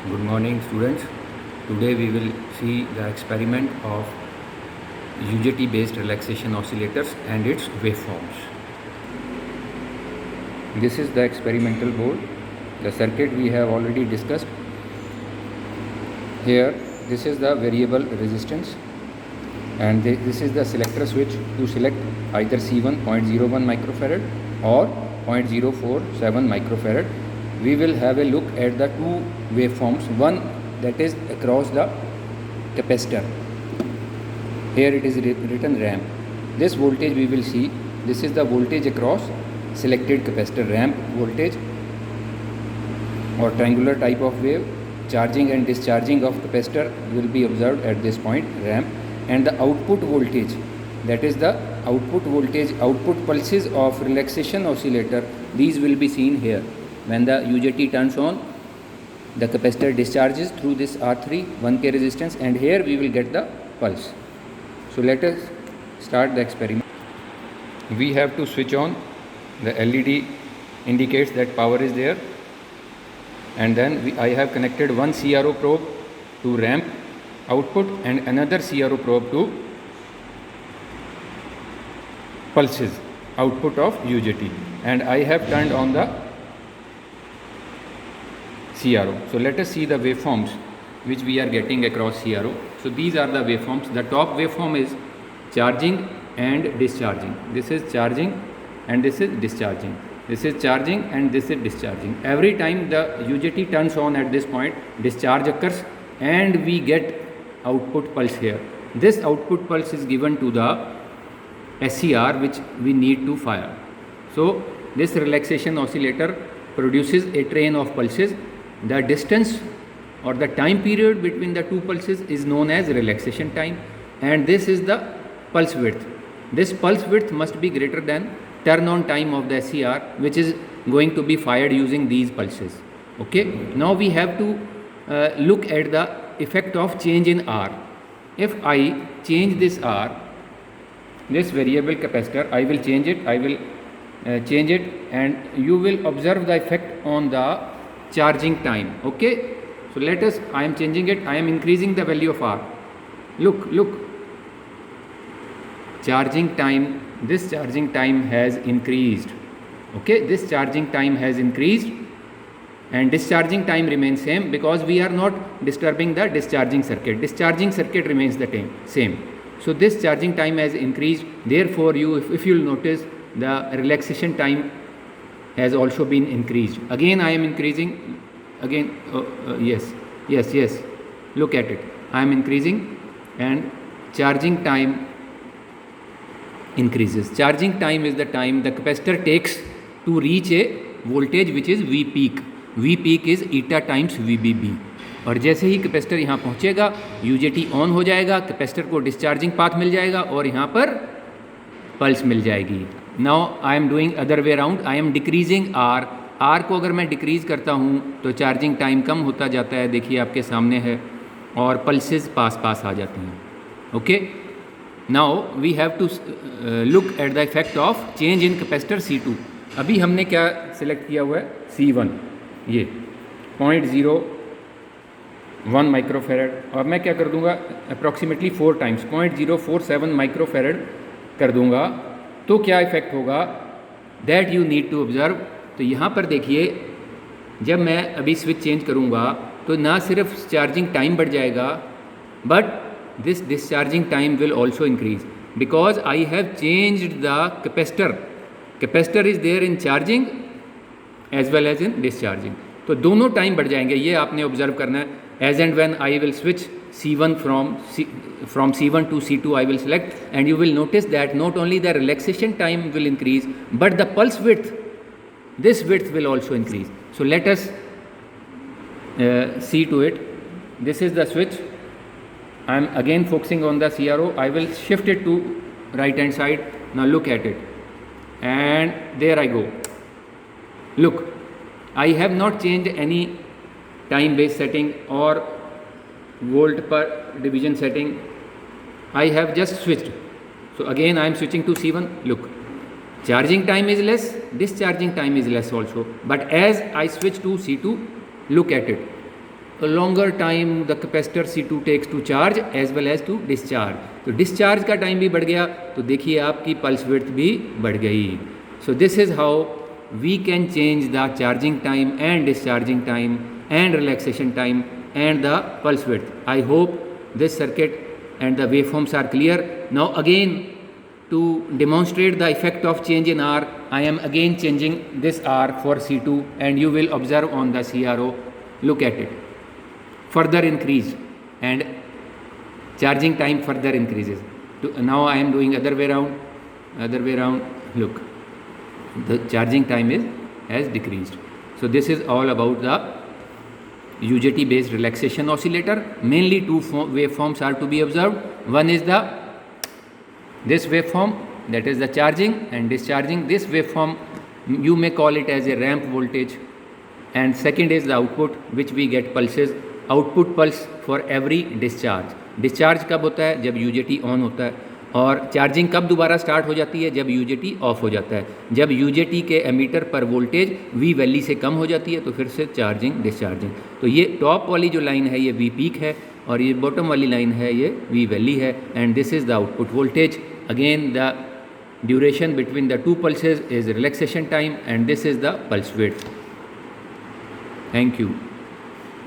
Good morning, students. Today we will see the experiment of UJT based relaxation oscillators and its waveforms. This is the experimental board. The circuit we have already discussed. Here, this is the variable resistance, and this is the selector switch to select either C1 0.01 microfarad or 0.047 microfarad. We will have a look at the two waveforms, one that is across the capacitor. Here it is written ramp. This voltage we will see, this is the voltage across selected capacitor. Ramp voltage or triangular type of wave, charging and discharging of capacitor will be observed at this point, ramp. And the output voltage, that is the output voltage, output pulses of relaxation oscillator, these will be seen here. When the UJT turns on, the capacitor discharges through this R3 1K resistance, and here we will get the pulse. So let us start the experiment. We have to switch on. The LED indicates that power is there, and then I have connected one CRO probe to ramp output and another CRO probe to pulses output of UJT, and I have turned on the CRO. So let us see the waveforms which we are getting across CRO. So these are the waveforms. The top waveform is charging and discharging. This is charging and this is discharging. This is charging and this is discharging. Every time the UJT turns on at this point, discharge occurs and we get output pulse here. This output pulse is given to the SCR which we need to fire. So this relaxation oscillator produces a train of pulses. The distance or the time period between the two pulses is known as relaxation time, and this is the pulse width. This pulse width must be greater than turn on time of the SCR, which is going to be fired using these pulses. Okay, now we have to look at the effect of change in R. If I change this R, this variable capacitor, I will change it, change it, and you will observe the effect on the charging time. Okay, so let us, I am changing it, I am increasing the value of R. Look, charging time, this charging time has increased. Okay, this charging time has increased and discharging time remains same because we are not disturbing the discharging circuit. Discharging circuit remains the same. So this charging time has increased. Therefore, if you will notice, the relaxation time has also been increased. Again I am increasing, again yes, look at it, I am increasing and charging time increases. Charging time is the time the capacitor takes to reach a voltage which is V peak. V peak is eta times VBB, और जैसे ही capacitor यहाँ पहुँचेगा UJT on हो जाएगा, capacitor को discharging path मिल जाएगा और यहाँ पर पल्स मिल जाएगी. Now I am doing other way around, I am decreasing R. R को अगर मैं डिक्रीज़ करता हूँ तो चार्जिंग टाइम कम होता जाता है, देखिए आपके सामने है, और पल्सेस पास आ जाती हैं. Okay, now we have to look at the effect of change in capacitor C2. अभी हमने क्या सिलेक्ट किया हुआ है, C1, ये 0.01 माइक्रोफेरेड, और मैं क्या कर दूंगा अप्रॉक्सीमेटली 4 टाइम्स 0.047 माइक्रोफेरेड कर दूंगा. तो क्या इफेक्ट होगा, that you need to observe. तो यहाँ पर देखिए, जब मैं अभी स्विच चेंज करूँगा तो ना सिर्फ चार्जिंग टाइम बढ़ जाएगा, but this discharging time will also increase because I have changed the capacitor. Capacitor is there in charging as well as in discharging. तो दोनों टाइम बढ़ जाएंगे, ये आपने ऑब्जर्व करना है. As and when I will switch C1 from C1 to C2, I will select, and you will notice that not only the relaxation time will increase, but the pulse width, this width will also increase. So let us see to it. This is the switch. I am again focusing on the CRO. I will shift it to right hand side. Now look at it, and there I go. Look, I have not changed any time based setting or volt per division setting. I have just switched. So again I am switching to C1. Look, Charging time is less, discharging time is less also. But as I switch to C2, look at it. longer time the capacitor C2 takes to charge as well as to discharge. तो discharge का time भी बढ़ गया, तो देखिए आपकी pulse width भी बढ़ गई. So this is how we can change the charging time and discharging time and relaxation time and the pulse width. I hope this circuit and the waveforms are clear. Now again, to demonstrate the effect of change in R, I am again changing this R for C2, and you will observe on the CRO. Look at it. Further increase and charging time further increases. Now I am doing other way around. Look, the charging time has decreased. So this is all about the UJT based relaxation oscillator. Mainly two waveforms are to be observed. One is this waveform, that is the charging and discharging. This waveform you may call it as a ramp voltage, and second is the output, which we get pulses, output pulse for every discharge. Discharge कब होता है? जब UJT on होता है. और charging कब दोबारा start हो जाती है? जब UJT ऑफ हो जाता है. जब UJT के एमीटर पर वोल्टेज V वैली से कम हो जाती है तो फिर से चार्जिंग डिस्चार्जिंग. तो ये टॉप वाली जो लाइन है ये V पीक है, और ये बॉटम वाली लाइन है ये V वैली है, and this is the output voltage. Again the duration between the two pulses is relaxation time, and this is the pulse width. Thank you.